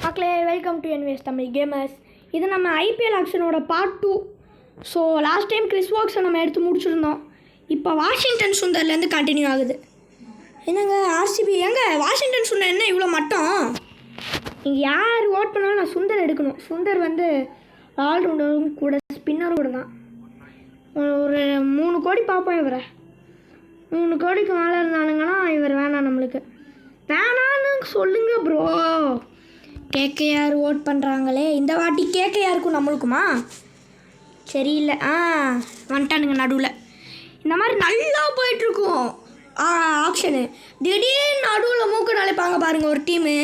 மக்களே welcome to என்வேஸ் Tamil gamers. இது நம்ம ஐபிஎல் ஆக்ஷனோட part 2. So last time Chris வாக்ஸை நம்ம எடுத்து முடிச்சிருந்தோம். இப்போ வாஷிங்டன் சுந்தர்லேருந்து கண்டினியூ ஆகுது. என்னங்க ஆர்சிபி எங்க வாஷிங்டன் சுந்தர் என்ன இவ்வளோ மட்டும்? நீங்கள் யார் ஓட் பண்ணாலும் நான் சுந்தர் எடுக்கணும். சுந்தர் வந்து ஆல்ரவுண்டரும் கூட ஸ்பின்னரும் கூட தான். ஒரு 3 கோடி பார்ப்போம். இவரை 3 கோடிக்கு மேலே இருந்தானுங்கன்னா இவர் வேணாம், நம்மளுக்கு வேணான்னு சொல்லுங்க ப்ரோ. கேகேஆர் ஓட் பண்ணுறாங்களே, இந்த வாட்டி கேகேஆருக்கும் நம்மளுக்குமா சரியில்லை. வந்துட்டானுங்க நடுவில். இந்த மாதிரி நல்லா போயிட்டுருக்கும் ஆக்ஷனு. திடீர்னு நடுவில் மூக்கு நினைப்பாங்க பாருங்கள் ஒரு டீமு.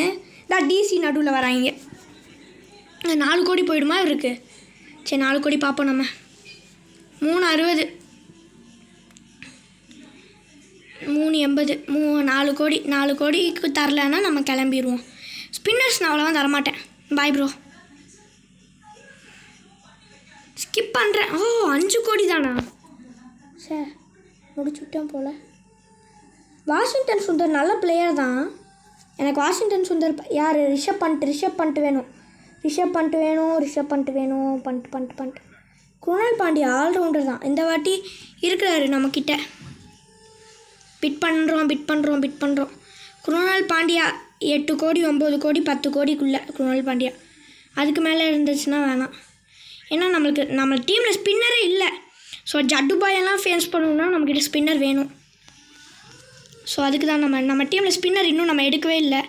தான் டிசி நடுவில் வராங்க. 4 கோடி போயிடுமா இருக்கு? சரி 4 கோடி பார்ப்போம். நம்ம 360 380 4 கோடிக்கு தரலைன்னா நம்ம கிளம்பிடுவோம். ஸ்பின்னர்ஸ் நான் அவ்வளோவா தரமாட்டேன். பாய் ப்ரோ, ஸ்கிப் பண்ணுறேன். 5 கோடி தானா? சார் முடிச்சுட்டேன் போல். வாஷிங்டன் சுந்தர் நல்ல பிளேயர் தான். எனக்கு வாஷிங்டன் சுந்தர் யார்? ரிஷப் பண்ட் வேணும். குருணால் பாண்டியா ஆல்ரவுண்டர் தான். இந்த வாட்டி இருக்கிறாரு நம்மக்கிட்ட. பிட் பண்ணுறோம். குருணால் பாண்டியா 8 கோடி 9 கோடி 10 கோடிக்குள்ளே குருணால் பாண்டியா. அதுக்கு மேலே இருந்துச்சுன்னா வேணாம். ஏன்னா நம்ம டீமில் ஸ்பின்னரே இல்லை. ஸோ ஜட்டுபாயெல்லாம் ஃபேஸ் பண்ணணுன்னா நம்மக்கிட்ட ஸ்பின்னர் வேணும். ஸோ அதுக்கு தான் நம்ம டீமில் ஸ்பின்னர் இன்னும் நம்ம எடுக்கவே இல்லை.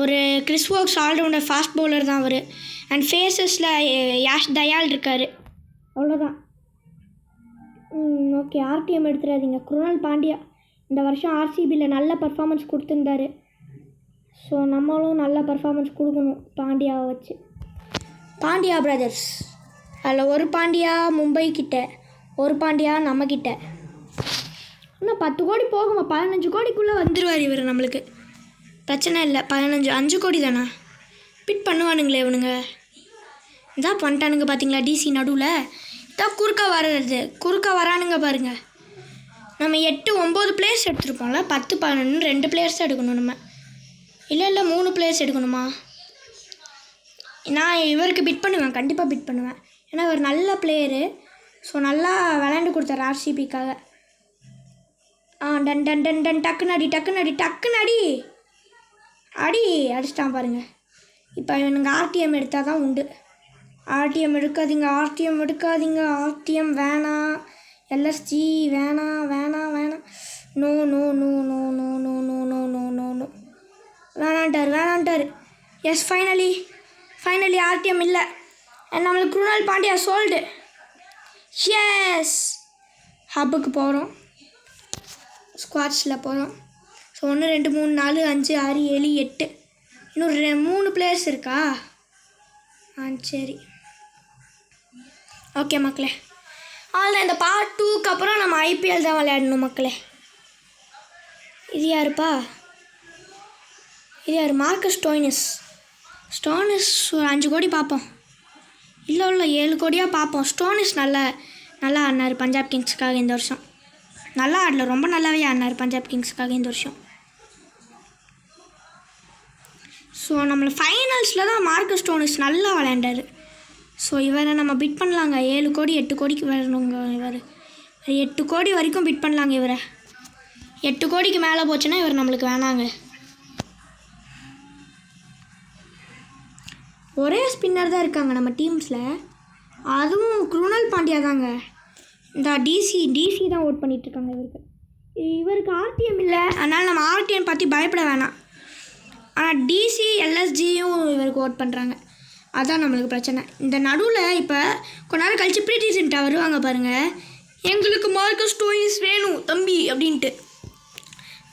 ஒரு Chris Woakes allrounder fast bowler தான் அவர். அண்ட் ஃபேஸஸில் யாஷ் தயால் இருக்கார். அவ்வளோதான். ஓகே, ஆர்டிஎம் எடுத்துடாதீங்க. குருணால் பாண்டியா இந்த வருஷம் ஆர்சிபியில் நல்ல பர்ஃபார்மன்ஸ் கொடுத்துருந்தாரு. ஸோ நம்மளும் நல்ல பர்ஃபார்மன்ஸ் கொடுக்கணும் பாண்டியாவை வச்சு. பாண்டியா பிரதர்ஸ் அதில் ஒரு பாண்டியா மும்பை கிட்ட, ஒரு பாண்டியா நம்மக்கிட்ட. இன்னும் 10 கோடி போகுமா? 15 கோடிக்குள்ளே வந்துடுவார் இவர். நம்மளுக்கு பிரச்சனை இல்லை. 5 கோடி தானே பிட் பண்ணுவானுங்களே இவனுங்க. இதான் பண்ணிட்டானுங்க பார்த்தீங்களா? டிசி நடுவில் இதான் குறுக்கா வரானுங்க பாருங்கள். நம்ம 8 9 பிளேயர்ஸ் எடுத்துருப்போம்ல. 10 11 2 பிளேயர்ஸ் தான் எடுக்கணும் நம்ம. இல்லை 3 பிளேயர்ஸ் எடுக்கணுமா? நான் இவருக்கு பிட் பண்ணுவேன், கண்டிப்பாக பிட் பண்ணுவேன். ஏன்னா இவர் நல்ல பிளேயரு. ஸோ நல்லா விளையாண்டு கொடுத்தாரு ஆர்சிபிக்காக. டன் டக்குன்னு அடி அடிச்சிட்டான் பாருங்கள். இப்போ இவனுங்க ஆர்டிஎம் எடுத்தால் தான் உண்டு. ஆர்டிஎம் எடுக்காதீங்க. ஆர்டிஎம் வேணாம். எல்எஸ்ஜி வேணாம். நோ வேணான்ட்டார். எஸ், ஃபைனலி ஆர்டிஎம் இல்லை. நம்மளுக்கு குருணால் பாண்டியா சோல்டு. எஸ், ஹப்புக்கு போகிறோம், ஸ்குவாட்ஸில் போகிறோம். ஸோ 1 2 3 4 5 6 7 8 இன்னும் 3 பிளேயர்ஸ் இருக்கா? சரி ஓகே மக்களே. அவ்வளோதான். இந்த பார்ட் 2க்கு அப்புறம் நம்ம ஐபிஎல் தான் விளையாடணும் மக்களே. இது யாருப்பா? இது யார்? மார்க்கஸ் ஸ்டோனிஸ் ஒரு 5 கோடி பார்ப்போம். இல்லை 7 கோடியாக பார்ப்போம். ஸ்டோனிஸ் நல்லா ஆடினார் பஞ்சாப் கிங்ஸுக்காக இந்த வருஷம். நல்லா ஆடல, ரொம்ப நல்லாவே ஆடினார் பஞ்சாப் கிங்ஸுக்காக இந்த வருஷம். ஸோ நம்மளை ஃபைனல்ஸில் தான் மார்க்கஸ் ஸ்டோனிஸ் நல்லா விளையாண்டார். ஸோ இவரை நம்ம பிட் பண்ணலாங்க. 7 கோடி 8 கோடிக்கு வரணுங்க. இவர் 8 கோடி வரைக்கும் பிட் பண்ணலாங்க. இவரை 8 கோடிக்கு மேலே போச்சுன்னா இவர் நம்மளுக்கு வேணாங்க. ஒரே ஸ்பின்னர் தான் இருக்காங்க நம்ம டீம்ஸில். அதுவும் குருணால் பாண்டியா தாங்க. இந்த டிசி தான் ஓட் பண்ணிகிட்ருக்காங்க இவருக்கு ஆர்டிஎம் இல்லை. அதனால் நம்ம ஆர்டிஎம் பற்றி பயப்பட வேணாம். ஆனால் டிசி எல்எஸ்ஜியும் இவருக்கு ஓட் பண்ணுறாங்க. அதுதான் நம்மளுக்கு பிரச்சனை. இந்த நடுவில் இப்போ கொஞ்ச நேரம் கழிச்சு ப்ரீத்தி சிண்டா வருவாங்க பாருங்கள். எங்களுக்கு மார்க்கஸ் ஸ்டோனிஸ் வேணும் தம்பி அப்படின்ட்டு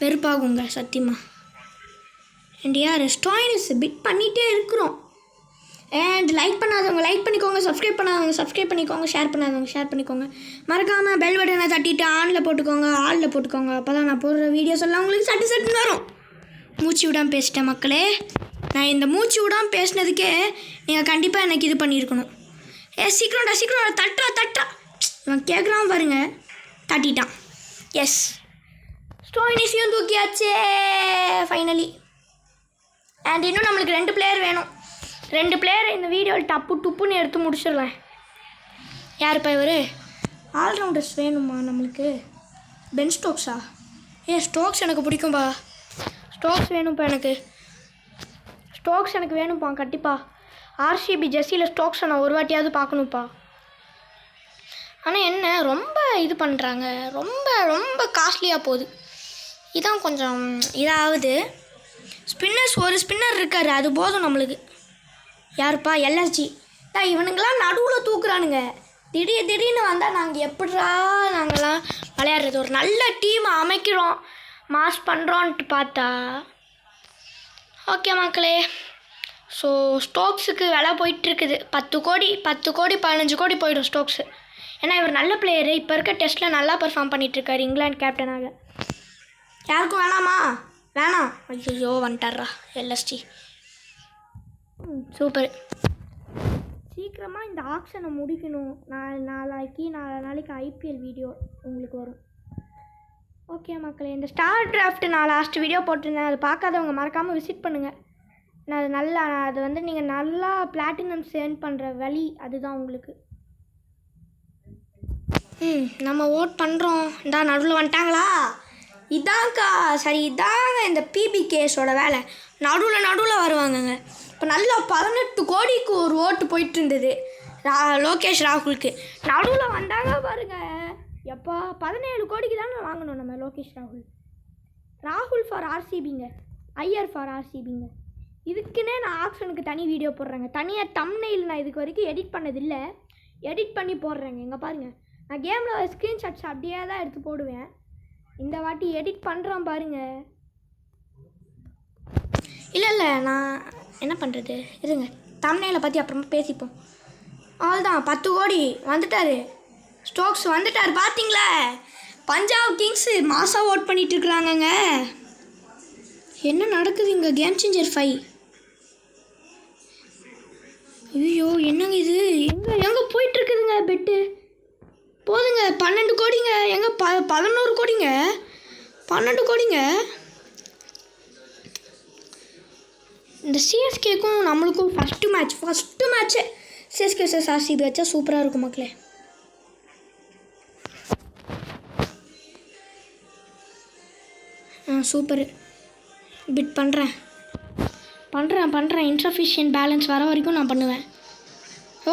வெறுப்பாகுங்க சத்தியமாக. அண்ட் யார் ஸ்டோனிஸ் பிட் பண்ணிகிட்டே இருக்கிறோம். அண்ட் லைக் பண்ணாதவங்க லைக் பண்ணிக்கோங்க, சப்ஸ்கிரைப் பண்ணாதவங்க சப்ஸ்கிரைப் பண்ணிக்கோங்க, ஷேர் பண்ணாதவங்க ஷேர் பண்ணிக்கோங்க. மறக்காமல் பெல் பட்டனை தட்டிட்டு ஆளில் போட்டுக்கோங்க. அப்போ தான் நான் போடுற வீடியோஸ் எல்லாம் உங்களுக்கு சட்டுன்னு வரும். மூச்சு விடாமல் பேசிட்டேன் மக்களே. நான் இந்த மூச்சு விடாமல் பேசினதுக்கே நீங்கள் கண்டிப்பாக எனக்கு இது பண்ணியிருக்கணும். சீக்கிரம் தட்டா இவன் கேட்குறான் பாருங்க. தட்டிட்டான். எஸ், ஸ்டோனிஸையும் தூக்கியாச்சே ஃபைனலி. அண்ட் இன்னும் நம்மளுக்கு 2 பிளேயர் வேணும். 2 பிளேயரை இந்த வீடியோவில் டப்புன்னு எடுத்து முடிச்சிடலாம். யாருப்பா இவர்? ஆல்ரவுண்டர்ஸ் வேணுமா நம்மளுக்கு? பென் ஸ்டோக்ஸா? ஸ்டோக்ஸ் எனக்கு பிடிக்கும்பா. ஸ்டோக்ஸ் வேணும்ப்பா எனக்கு. ஸ்டோக்ஸ் எனக்கு வேணும்ப்பா கண்டிப்பாக. ஆர்சிபி ஜெர்சியில் ஸ்டோக்ஸை நான் ஒரு வாட்டியாவது பார்க்கணும்ப்பா. ஆனால் என்ன ரொம்ப இது பண்ணுறாங்க, ரொம்ப ரொம்ப காஸ்ட்லியாக போகுது. இதான் கொஞ்சம் இதாவது. ஸ்பின்னர்ஸ் ஒரு ஸ்பின்னர் இருக்கார், அது போதும் நம்மளுக்கு. யாருப்பா? எல்எஸ்ஜி. இவனுங்களாம் நடுவில் தூக்குறானுங்க. திடீர்னு வந்தால் நாங்கள் எப்படா நாங்கள்லாம் விளையாடுறது? ஒரு நல்ல டீமை அமைக்கிறோம், மாஸ் பண்ணுறோன்ட்டு பார்த்தா. ஓகே மக்களே, ஸோ ஸ்டோக்ஸுக்கு விலை போயிட்டுருக்குது. 10 கோடி 15 கோடி போயிடும் ஸ்டோக்ஸு. ஏன்னா இவர் நல்ல பிளேயரு, இப்போ இருக்க டெஸ்ட்டில் நல்லா பெர்ஃபார்ம் பண்ணிகிட்ருக்காரு இங்கிலாந்து கேப்டனாக. யாருக்கும் வேணாமா? வேணாம். ஐயோ வந்துட்டாரா எல்எஸ்டி. சூப்பர். சீக்கிரமாக இந்த ஆக்ஷனை முடிக்கணும். நாளைக்கு ஐபிஎல் வீடியோ உங்களுக்கு வரும். ஓகே மக்களே, இந்த ஸ்டார் டிராஃப்ட் நான் லாஸ்ட் வீடியோ போட்டிருந்தேன், அது பார்க்காதவங்க மறக்காமல் விசிட் பண்ணுங்கள். அது வந்து நீங்கள் நல்லா பிளாட்டினம் சேன் பண்ணுற வழி அதுதான் உங்களுக்கு. நம்ம ஓட் பண்ணுறோம். இந்த நடுவில் வந்துட்டாங்களா? இதாங்க்கா சரி, இதாங்க இந்த பிபிகேஸோட வேலை. நடுவில் வருவாங்கங்க. இப்போ நல்லா 18 கோடிக்கு ஒரு ஓட்டு போயிட்டு இருந்தது லோகேஷ் ராகுலுக்கு. நடுவில் வந்தாங்க பாருங்க. எப்போ 17 கோடிக்கு தானே வாங்கணும் நம்ம லோகேஷ் ராகுல் ஃபார் ஆர்சிபிங்க, ஐயர் ஃபார் ஆர்சிபிங்க. இதுக்குன்னே நான் ஆக்ஷனுக்கு தனி வீடியோ போடுறேங்க. தனியாக தம்ப்நெயில் நான் இதுக்கு வரைக்கும் எடிட் பண்ணதில்லை, எடிட் பண்ணி போடுறேங்க. இங்கே பாருங்கள், நான் கேமில் ஸ்க்ரீன்ஷாட்ஸ் அப்படியே தான் எடுத்து போடுவேன். இந்த வாட்டி எடிட் பண்ணுறேன் பாருங்கள். இல்லை நான் என்ன பண்ணுறது, இருங்க தம்ப்நெயிலை பற்றி அப்புறமா பேசிப்போம். அவ்வளோதான், 10 கோடி வந்துட்டார். ஸ்டோக்ஸ் வந்துட்டார். பார்த்தீங்களா, பஞ்சாப் கிங்ஸு மாசாக ஓட் பண்ணிகிட்ருக்குறாங்கங்க. என்ன நடக்குது இங்கே? Game changer 5. ஐயோ என்னங்க இது? எங்கே போயிட்டுருக்குதுங்க பெட்டு? போதுங்க 12 கோடிங்க. எங்கே 11 கோடிங்க, 12 கோடிங்க. இந்த சிஎஸ்கேக்கும் நம்மளுக்கும் first match CSK vs RCB வச்சா சூப்பராக இருக்கும் மக்களே. சூப்பரு. பிட் பண்ணுறேன். இன்சஃபிஷியன்ட் பேலன்ஸ் வர வரைக்கும் நான் பண்ணுவேன்.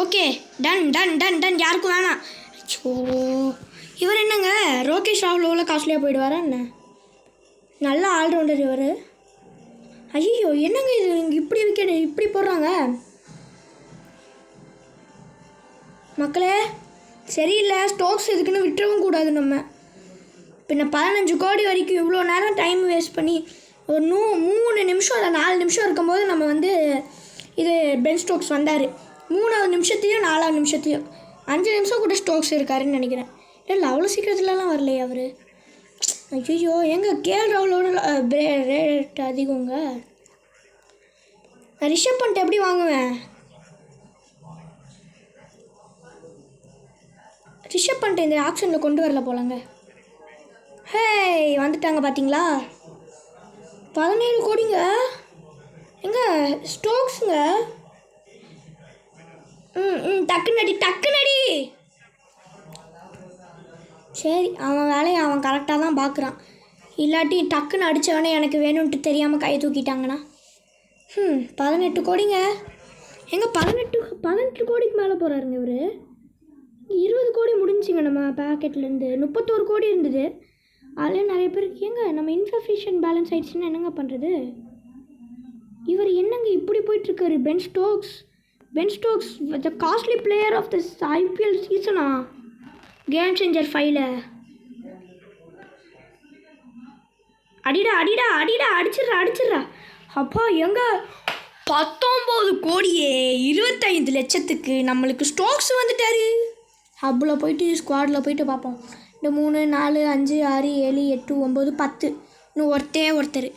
Okay, done. யாருக்கும் வேணாம். ஸோ இவர் என்னங்க லோகேஷ் ராகுல் எவ்வளோ காஸ்ட்லியாக போயிடுவாரா என்ன? நல்ல ஆல்ரவுண்டர் இவர். ஐயோ என்னங்க இது? இங்கே இப்படி போடுறாங்க மக்களே. சரியில்லை. ஸ்டோக்ஸ் இதுக்குன்னு விட்டுறவும் கூடாது. நம்ம பின்ன 15 கோடி வரைக்கும் இவ்வளோ நேரம் டைம் வேஸ்ட் பண்ணி ஒரு 3 நிமிஷம் இல்லை 4 நிமிஷம் இருக்கும்போது நம்ம வந்து இது பென் ஸ்டோக்ஸ் வந்தார். 3வது நிமிஷத்தையும் 4வது நிமிஷத்தையும் 5 நிமிஷம் கூட ஸ்டோக்ஸ் இருக்காருன்னு நினைக்கிறேன். இல்லை அவ்வளோ சீக்கிரத்துலலாம் வரலையே அவர். ஐயோ எங்கே கேஎல் ராகுலோட ரேட் அதிகங்க. நான் ரிஷப் பண்ட் எப்படி வாங்குவேன்? ரிஷப் பண்ட் இந்த ஆப்ஷனில் கொண்டு வரல போலங்க. ஹே வந்துட்டாங்க பார்த்தீங்களா? 17 கோடிங்க. எங்க ஸ்டோக்ஸுங்க? டக்குனடி. சரி, அவன் வேலையை அவன் கரெக்டாக தான் பார்க்குறான். இல்லாட்டி டக்குன்னு அடித்தவனே எனக்கு வேணும்ன்ட்டு தெரியாமல் கை தூக்கிட்டாங்கண்ணா. 18 கோடிங்க. எங்கே 18 கோடிக்கு மேலே போகிறாருங்க இவர். 20 கோடி முடிஞ்சுங்க நம்ம பேக்கெட்லேருந்து. 31 கோடி இருந்தது. அதில் நிறைய பேருக்கு ஏங்க நம்ம இன்சஃபிஷியன்ட் பேலன்ஸ் ஆகிடுச்சுன்னா என்னங்க பண்ணுறது? இவர் என்னங்க இப்படி போயிட்டுருக்காரு? Ben Stokes the costly player of this IPL சீசனா? கேம் சேஞ்சர் 5ல் அடிச்சிட்றா. அப்பா எங்க 19 கோடியே 25 லட்சத்துக்கு நம்மளுக்கு ஸ்டோக்ஸ் வந்துட்டார். ஹப்பில் போயிட்டு ஸ்குவாடில் போயிட்டு பார்ப்போம். இந்த 3 4 5 6 7 8 9 10 இன்னும் ஒருத்தர்.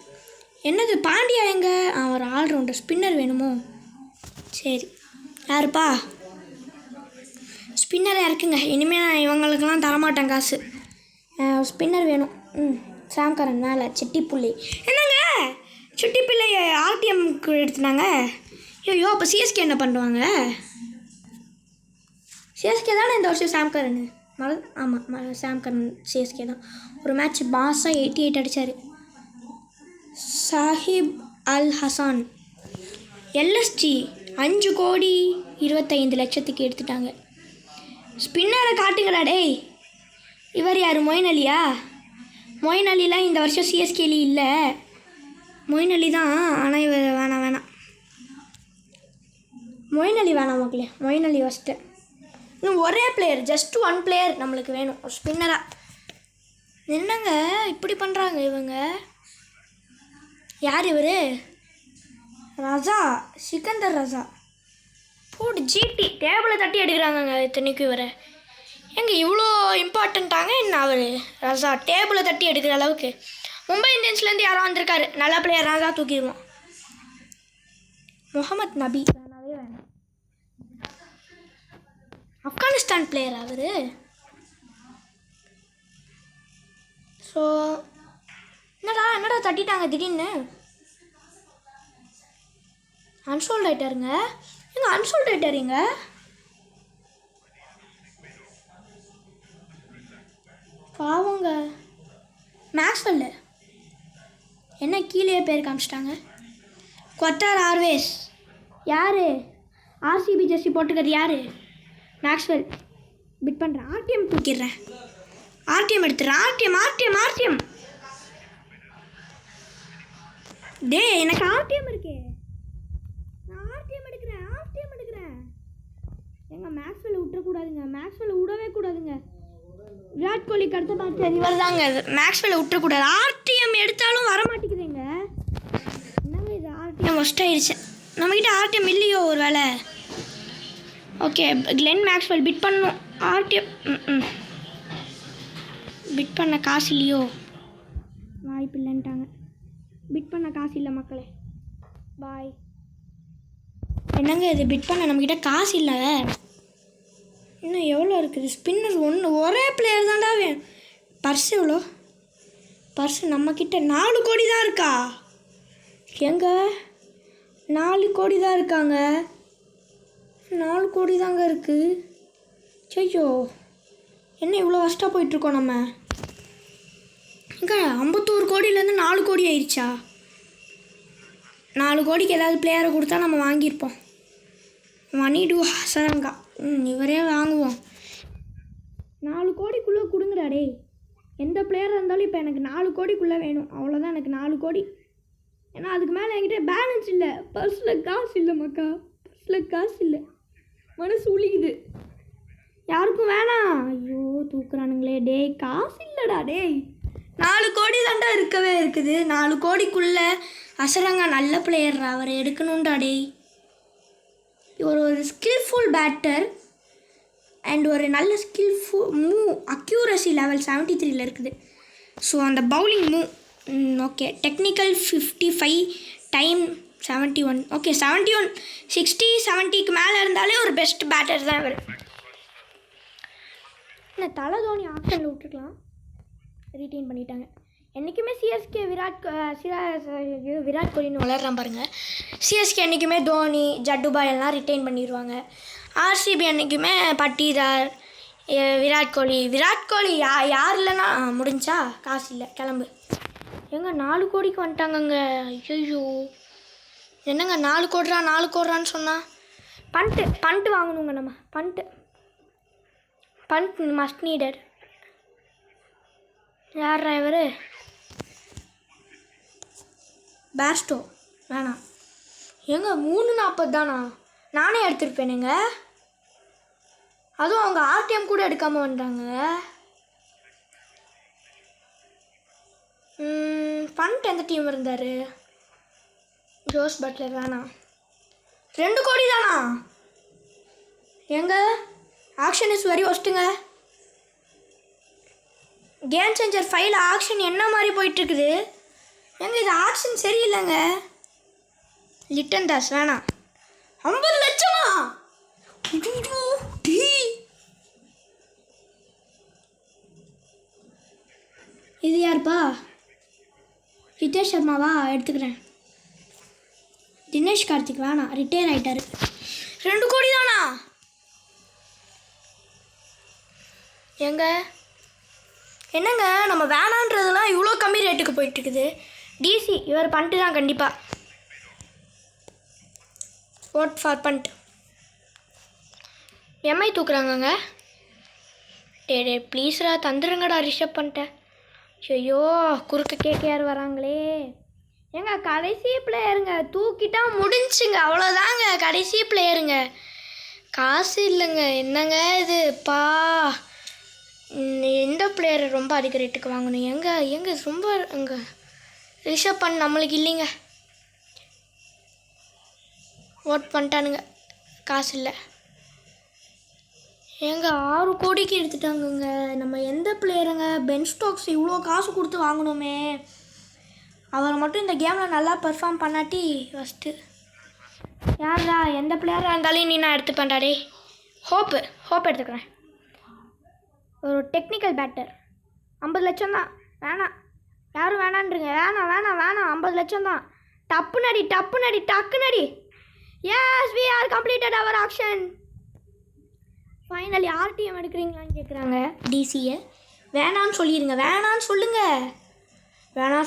என்னது பாண்டியா எங்க? ஒரு ஆல்ரவுண்டர் ஸ்பின்னர் வேணுமோ? சரி, யாருப்பா? ஸ்பின்னரை இறக்குங்க. இனிமேல் நான் இவங்களுக்கெல்லாம் தரமாட்டேன் காசு. ஸ்பின்னர் வேணும். சாம்கரன் மேலே சிட்டிப்புள்ளி. என்னங்க சிட்டிப்பிள்ளை ஆர்டிஎம்க்கு எடுத்துனாங்க? ஐயோ அப்போ சிஎஸ்கே என்ன பண்ணுவாங்க? சிஎஸ்கே தானே இந்த வருஷம் சாம் கரன் ஆமாம் சாம் கரன் சிஎஸ்கே தான். ஒரு மேட்ச் பாஸாக 88 அடித்தார். சாஹிப் அல் ஹசான் எல்எஸ்ஜி 5,25,00,000 எடுத்துட்டாங்க. ஸ்பின்னரை காட்டுங்கடா டேய். இவர் யார்? மொயின் அலியா? மொயின் அலிலாம் இந்த வருஷம் சிஎஸ்கேலி இல்லை. மொயின் அலி தான், ஆனால் இவர் வேணாம். மொயின் அலி வேணாம் மக்களே. மொயின் அலி ஃபஸ்ட்டு. இன்னும் ஒரே பிளேயர், ஜஸ்ட் 1 பிளேயர் நம்மளுக்கு வேணும், ஒரு ஸ்பின்னராக. என்னங்க இப்படி பண்ணுறாங்க இவங்க? யார் இவர்? ரஜா, சிக்கந்தர் ரஜா. போட்டு ஜிடி டேபிளை தட்டி எடுக்கிறாங்கங்க இத்தனைக்கும் இவரை. எங்க இவ்வளோ இம்பார்ட்டண்ட்டாங்க என்ன அவர்? ரஜா டேபிளை தட்டி எடுக்கிற அளவுக்கு. மும்பை இந்தியன்ஸ்லேருந்து யாரோ வந்திருக்காரு, நல்ல பிளேயர், ரஜா தூக்கிடுவோம். முகமது நபி வேணாம். ஆப்கானிஸ்தான் பிளேயர் அவர். ஸோ என்னடா தட்டிட்டாங்க திடீர்னு. அன்சோல்ட் ஆகிட்டாருங்க. எங்க அன்சோல்ட் ஆகிட்டாருங்க? பாவங்க. மேக்ஸ்வெல் என்ன கீழே பேர் காமிச்சிட்டாங்க. கொத்தார் ஆர்வேஸ் யார்? ஆர்சிபி ஜெர்சி போட்டுக்கிறது யார்? மேக்ஸ்வெல். பிட் பண்ணுறேன். ஆர்டிஎம் தூக்கிடுறேன். ஆர்டிஎம் எடுத்துடுறேன். ஆர்டிஎம் டே எனக்கு ஆர்டிஎம் இருக்கே. நான் ஆர்டிஎம் எடுக்கிறேன். எங்க மேக்ஸ்வெல் விட்டுறக்கூடாதுங்க. மேக்ஸ்வெல் விடவே கூடாதுங்க. விராட் கோலிக்கு அடுத்த மேட்ச் இவர் தாங்க. மேக்ஸ்வெல் விட்டுறக்கூடாது. ஆர்டிஎம் எடுத்தாலும் வர மாட்டேங்குதுங்க. என்னங்க இது? ஆர்டிஎம் ஒஸ்ட் ஆயிடுச்சு. நம்மக்கிட்ட ஆர்டிஎம் இல்லையோ ஒரு வேலை. ஓகே கிளென் மேக்ஸ்வெல் பிட் பண்ணணும். ஆர்டிஎம் பிட் பண்ண காசு இல்லையோ? வாய்ப்பு இல்லைன்ட்டாங்க. பிட் பண்ண காசு இல்லை மக்களே. பாய். என்னங்க இது? பிட் பண்ண நம்மக்கிட்ட காசு இல்லை. இன்னும் எவ்வளோ இருக்குது? ஸ்பின்னர் ஒரே பிளேயர் தான்டா வேணும். பர்ஸ் எவ்வளோ? பர்ஸ் நம்மக்கிட்ட 4 கோடி தான் இருக்கா? எங்க 4 கோடி தான் இருக்காங்க. 4 கோடி தாங்க இருக்குது. ஐயோ என்ன இவ்வளோ ஃபஸ்ட்டாக போயிட்டுருக்கோம் நம்ம? எங்க 51 கோடியிலேருந்து 4 கோடி ஆயிடுச்சா? 4 கோடிக்கு ஏதாவது பிளேயரை கொடுத்தா நம்ம வாங்கியிருப்போம். மணி டூ ஹசரங்கா. இவரே வாங்குவோம். 4 கோடிக்குள்ளே கொடுங்கடா டே. எந்த பிளேயராக இருந்தாலும் இப்போ எனக்கு 4 கோடிக்குள்ளே வேணும். அவ்வளோதான் எனக்கு 4 கோடி. ஏன்னா அதுக்கு மேலே என்கிட்ட பேலன்ஸ் இல்லை. பர்ஸில் காசு இல்லை மக்கா. பர்ஸில் காசு இல்லை. மனசு உளிக்குது. யாருக்கும் வேணாம். ஐயோ தூக்குறானுங்களே. டேய் காசு இல்லைடா டேய். 4 கோடி தாண்டா இருக்குது. 4 கோடிக்குள்ளே அசரங்கா நல்ல பிளேயர், அவரை எடுக்கணும்டா டேய். ஒரு ஸ்கில்ஃபுல் பேட்டர் அண்ட் ஒரு நல்ல ஸ்கில்ஃபுல் மூவ். அக்யூரசி லெவல் 73 இருக்குது. ஸோ அந்த bowling move okay. Technical 55, time 71. Okay 71, 60, 70க்கு மேலே இருந்தாலே ஒரு பெஸ்ட் பேட்டர் தான் இவர். என்ன தலை தோனி ஆப்ஷனில் விட்டுருக்கலாம். ரீட்டைன் பண்ணிட்டாங்க. என்றைக்குமே சிஎஸ்கே விராட் கோலின்னு விளையாடுறான் பாருங்கள். சிஎஸ்கே என்றைக்குமே தோனி, ஜட்டுபாய் எல்லாம் ரிட்டைன் பண்ணிடுவாங்க. ஆர்சிபி என்றைக்குமே பட்டிதார், விராட் கோலி யார் இல்லைன்னா முடிஞ்சா காசு இல்லை கிளம்பு. எங்க 4 கோடிக்கு வந்துட்டாங்கங்க. ஐயோ என்னங்க 4 கோடிறான்னு சொன்னால் பண்ட்டு வாங்கணுங்க நம்ம. Pant must needed. யார் இவர்? பேஸ்டோ வேணாம். எங்க 340 தானா? நானே எடுத்துருப்பேனுங்க. அதுவும் அவங்க ஆர்டிஎம் கூட எடுக்காமல் வந்துட்டாங்க. பண்ட் எந்த டீம் இருந்தார்? ஜோஸ் பட்லர் வேணாம். 2 கோடி தானா? எங்க ஆக்ஷன் இஸ் வெரி ஒஸ்ட்டுங்க. கேம் சேஞ்சர் 5ல் ஆக்ஷன் என்ன மாதிரி போயிட்டுருக்குது? எங்க இது ஆக்ஷன் சரியில்லைங்க. லிட்டன் தாஸ் வேணாம். 50 லட்சமா? இது யாருப்பா? ஹிதேஷ் சர்மாவா? எடுத்துக்கிறேன். தினேஷ் கார்த்திக் வேணாம், ரிட்டையர் ஆகிட்டாரு. 2 கோடி தானா? என்னங்க நம்ம வேணான்றதெல்லாம் இவ்வளோ கம்மி ரேட்டுக்கு போயிட்டுருக்குது. டிசி இவர் பண்ணிட்டு தான் கண்டிப்பாக. Vote for Pant. எம்ஐ தூக்குறாங்கங்க. டே ப்ளீஸ்ரா தந்துருங்கடா ரிஷப் பண்ணிட்டேன். ஐயோ குறுக்க கேக்கையார் வராங்களே. ஏங்க கடைசி பிளேயருங்க, தூக்கிட்டா முடிஞ்சுங்க, அவ்வளோதாங்க. கடைசி பிளேயருங்க, காசு இல்லைங்க. என்னங்க இதுப்பா, எந்த பிளேயர் ரொம்ப அதிக ரேட்டுக்கு வாங்கணும்? எங்கே ரொம்ப எங்கே ரிஷப் பண்ண நம்மளுக்கு இல்லைங்க. ஓட் பண்ணிட்டானுங்க, காசு இல்லை. ஏங்க 6 கோடிக்கு எடுத்துட்டாங்கங்க. நம்ம எந்த பிளேயருங்க? பென் ஸ்டோக்ஸ் இவ்வளோ காசு கொடுத்து வாங்கணுமே, அவரை மட்டும் இந்த கேமில் நல்லா பர்ஃபார்ம் பண்ணாட்டி ஃபஸ்ட்டு. யாரா எந்த பிளேயராக இருந்தாலும் நீ நான் எடுத்துப்பேன்டா. டே ஹோப் எடுத்துக்கிறேன். ஒரு டெக்னிக்கல் பேட்டர் 50 லட்சம் தான். வேணாம், யாரும் வேணான்றீங்க. வேணாம் 50 லட்சம் தான். டக்கு நடி. Yes we are completed our auction. Finally RTM எடுக்கிறீங்களான்னு கேட்குறாங்க டிசியை. வேணான்னு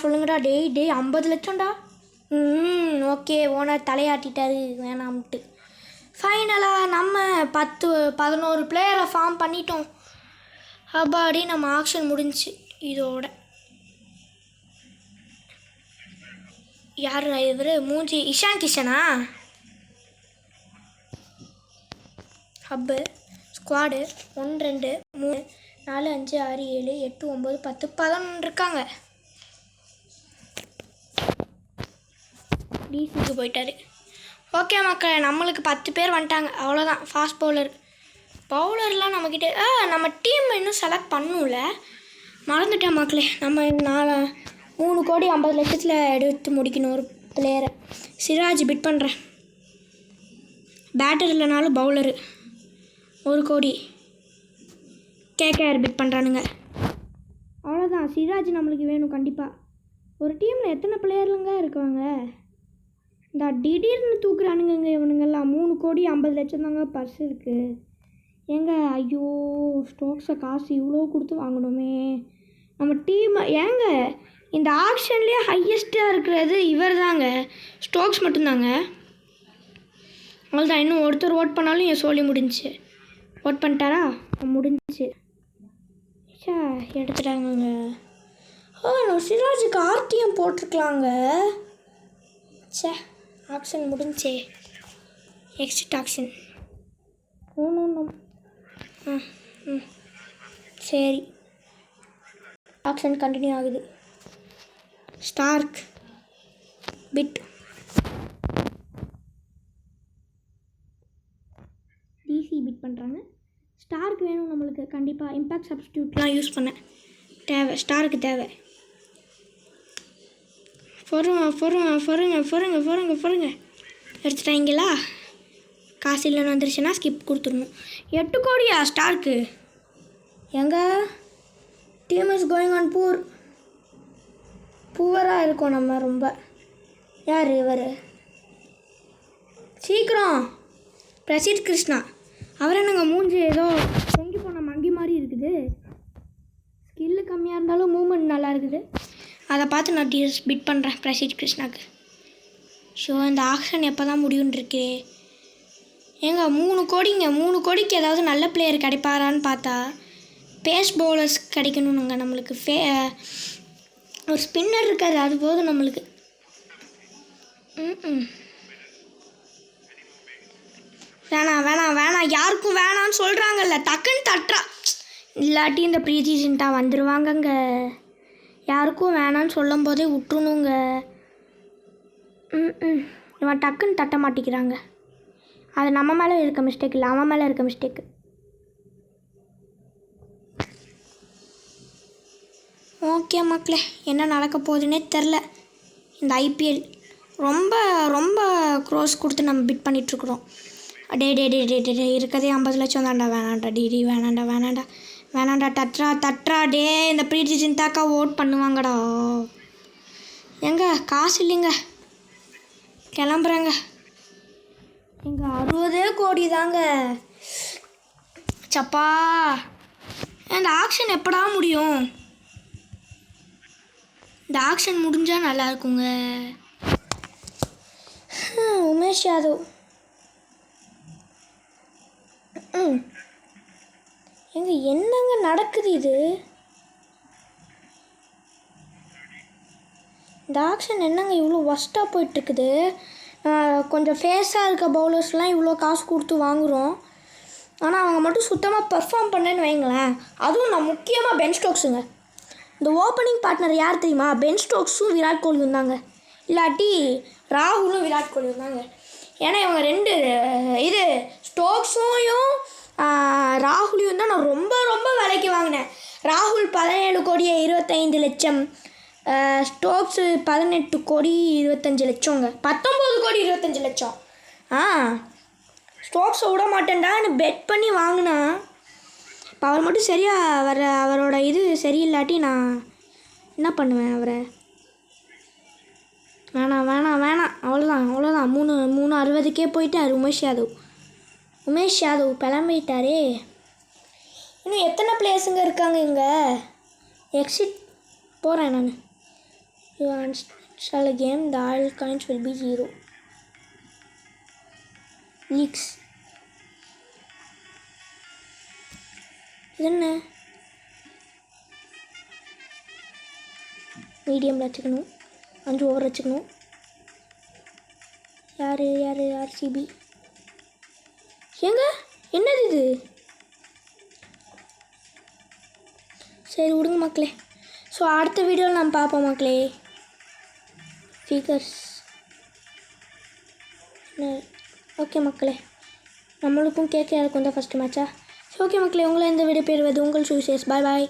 சொல்லுங்கடா. டேய் 50 லட்சம்டா. Okay, owner தலையாட்டிட்டாரு வேணாம்ட்டு. ஃபைனலாக நம்ம 11 பிளேயரை ஃபார்ம் பண்ணிட்டோம். அப்பாடி நம்ம ஆக்ஷன் முடிஞ்சிச்சு இதோட. யார் இவர்? மூஞ்சி இஷான் கிஷனா? ஹப்பு ஸ்குவாடு 1 2 3 4 5 6 7 8 9 10 11 இருக்காங்க. டிசிக்கு போயிட்டாரு. ஓகே மக்கள், நம்மளுக்கு 10 பேர் வந்துட்டாங்க, அவ்வளோதான். ஃபாஸ்ட் பவுலர்லாம் நம்மக்கிட்ட நம்ம டீம் இன்னும் செலக்ட் பண்ணல, மறந்துட்டேன் மக்களே. நம்ம 3 கோடி 50 லட்சத்தில் எடுத்து முடிக்கணும் ஒரு பிளேயரை. சிராஜ் பிட் பண்ணுறேன். பேட்டர் இல்லைனாலும் பவுலரு 1 கோடி. கேகேஆர் பிட் பண்ணுறானுங்க. அவ்வளோதான், சிராஜ் நம்மளுக்கு வேணும் கண்டிப்பாக. ஒரு டீமில் எத்தனை பிளேயருங்க இருக்காங்க? இந்த திடீர்னு தூக்குறானுங்க இவனுங்கெல்லாம். 3 கோடி 50 லட்சம் தாங்க பர்ஸ் இருக்குது. ஐயோ ஸ்டோக்ஸை காசு இவ்வளோ கொடுத்து வாங்கணுமே நம்ம டீம். இந்த ஆக்ஷன்லேயே ஹையஸ்ட்டாக இருக்கிறது இவர் தாங்க, ஸ்டோக்ஸ் மட்டும்தாங்க. அவ்வளோதான், இன்னும் ஒருத்தர் ஓட் பண்ணாலும் என் சோழி முடிஞ்சிச்சு. ஓட் பண்ணிட்டாரா? முடிஞ்சிச்சு. எடுத்துட்டாங்கங்க. சிராஜுக்கு ஆர்டிஎம் போட்டிருக்கலாங்க. ஆக்ஷன் முடிஞ்சே. Exit auction. சரி, ஆக்ஷன் கண்டினியூ ஆகுது. Starc bid. டிசி பிட் பண்ணுறாங்க. ஸ்டார்க் வேணும் நம்மளுக்கு கண்டிப்பாக. இம்பேக்ட் சப்ஸ்டியூட்லாம் யூஸ் பண்ண தேவை, ஸ்டாருக்கு தேவை. பொறுங்க எடுத்துட்டாங்களா? காசு இல்லைன்னு வந்துருச்சுன்னா ஸ்கிப் கொடுத்துடணும். 8 கோடியா ஸ்டார்க்கு? டீம் இஸ் கோயிங் ஆன் பூவராக இருக்கும் நம்ம ரொம்ப. யார் இவர்? சீக்கிரம் பிரசித் கிருஷ்ணா. அவர் என்னங்க மூஞ்சி ஏதோ தொங்கி போன மங்கி மாதிரி இருக்குது. ஸ்கில்லு கம்மியாக இருந்தாலும் மூமெண்ட் நல்லா இருக்குது. அதை பார்த்து நான் பிட் பண்ணுறேன் பிரசித் கிருஷ்ணாக்கு. ஸோ இந்த ஆக்ஷன் எப்போ தான் முடியும்னு இருக்கே. 3 கோடிங்க. 3 கோடிக்கு ஏதாவது நல்ல பிளேயர் கிடைப்பாரான்னு பார்த்தா பேஸ் பவுலர்ஸ் கிடைக்கணுங்க நம்மளுக்கு. ஒரு ஸ்பின்னர் இருக்காது, அது போதும் நம்மளுக்கு. வேணாம் யாருக்கும் வேணான்னு சொல்கிறாங்கல்ல, டக்குன்னு தட்டுறா. இல்லாட்டி இந்த பிரீத்தி சிண்டா வந்துடுவாங்கங்க. யாருக்கும் வேணான்னு சொல்லும் போதே விட்டுணுங்க. இவன் டக்குன்னு தட்ட மாட்டேங்கிறாங்க. அது நம்ம மேலே இருக்க மிஸ்டேக் இல்லை, அவன் மேலே இருக்க மிஸ்டேக்கு. ஓகே மக்களே, என்ன நடக்க போகுதுன்னே தெரில. இந்த ஐபிஎல் ரொம்ப ரொம்ப க்ரோஸ் கொடுத்து நம்ம பிட் பண்ணிகிட்ருக்குறோம். டே இருக்கதே 50 லட்சம் தான்டா. வேணாண்டா தட்ரா. டே இந்த பிரீத்தி சிந்தாக்கா ஓட் பண்ணுவாங்கடா. காசு இல்லைங்க. கிளம்புறேங்க. எங்கள் 60 கோடி தாங்க. சப்பா, இந்த ஆக்ஷன் எப்படா முடியும்? இந்த ஆக்ஷன் முடிஞ்சால் நல்லா இருக்குங்க. உமேஷ் யாதவ் எங்க என்னங்க நடக்குது இது? இந்த ஆக்ஷன் என்னங்க இவ்வளோ ஒஸ்ட்டாக போயிட்டுருக்குது? கொஞ்சம் ஃபேஸாக இருக்க பவுலர்ஸ்லாம் இவ்வளோ காசு கொடுத்து வாங்குகிறோம். ஆனால் அவங்க மட்டும் சுத்தமாக பெர்ஃபார்ம் பண்ணேன்னு வைங்களேன். அதுவும் நான் முக்கியமாக பென் ஸ்டோக்ஸுங்க. இந்த ஓப்பனிங் பார்ட்னர் யார் தெரியுமா? பென் ஸ்டோக்ஸும் விராட் கோலியும் தாங்க. இல்லாட்டி ராகுலும் விராட் கோலியும் தாங்க. ஏன்னா இவங்க 2 இது ஸ்டோக்ஸையும் ராகுலையும் தான் நான் ரொம்ப ரொம்ப விலைக்கு வாங்கினேன். ராகுல் 17 கோடி 25 லட்சம், ஸ்டோக்ஸு 18 கோடி 25 லட்சங்க. 19 கோடி 25 லட்சம். ஸ்டோக்ஸை விட மாட்டேன்டான்னு பெட் பண்ணி வாங்கினா, இப்போ அவர் மட்டும் சரியாக அவரோட இது சரியில்லாட்டி நான் என்ன பண்ணுவேன்? அவரை வேணாம் அவ்வளோதான் 360க்கே போயிட்டார் உமேஷ் யாதவ் கிளம்பிட்டாரே. இன்னும் எத்தனை பிளேயர்ஸுங்க இருக்காங்க இங்கே? எக்ஸிட் போகிறேன் நான். You install game, the oil coins will be 0. Leaks இது என்ன? மீடியமில் வச்சுக்கணும், 5 ஓவர் வச்சுக்கணும். யார் ஆர்சிபி? ஏங்க என்னது இது? சரி விடுங்க மக்களே. ஸோ அடுத்த வீடியோவில் நம்ம பார்ப்போம் மக்களே. ஃபிகர்ஸ் ஓகே மக்களே, நம்மளுக்கும் கேட்க யாருக்கும் தான் ஃபஸ்ட்டு மேட்சா? ஓகே மக்களே, உங்களை இந்த வீடியோ பெறுவது உங்கள் சூசேஸ். பாய் பாய்.